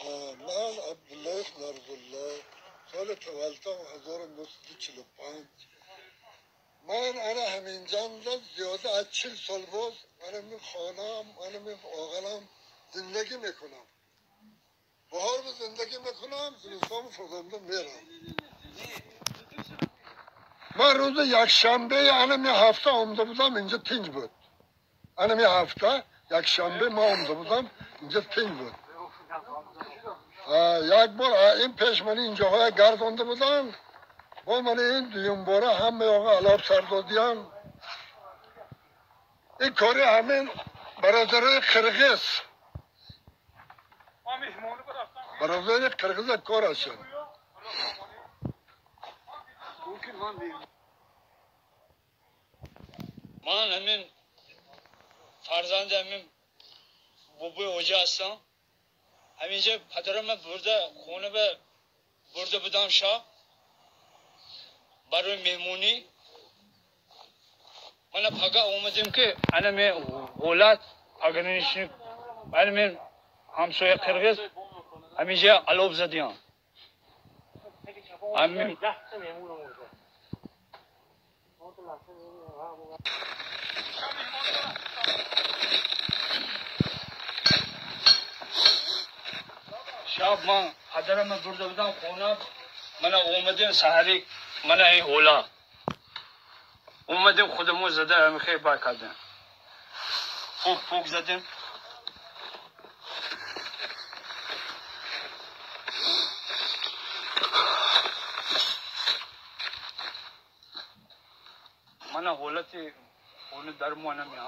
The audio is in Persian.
من عبدالله نرزالله سال تولدم 1945. من انا همینجا زیاده از 40 سال باز من می خانم من می آقلم زندگی میکنم. بهار به زندگی میکنم، زمستان فرزندم میرم. من روز یک شنبه انمی هفته آمده بودم اینجا تنگ بود. انمی هفته یک شنبه ما آمده بودم اینجا تنگ بود. یک بار این پیش من اینجاهای گردانده بودن با من این دویم باره همه آقا علاب سردادیان این کاری همین برادر قرقیز برادر قرقیز کار هستن. من همین فرزند همین بابای اوجه هستم. همینجا پدرم برده خونه برده بودم شب برای مهمونی. من پگاه اومدیم که انمی اولاد اگرنشین انمی همسایه قرقیز همینجا علوب زدیان. همین شب من پدرم برده بودم خونه. من اومدیم سحری من این اولا اومدیم خودمون زده همین خیلی بای کردیم. پوک زدیم. من حالتی اون درمانم یه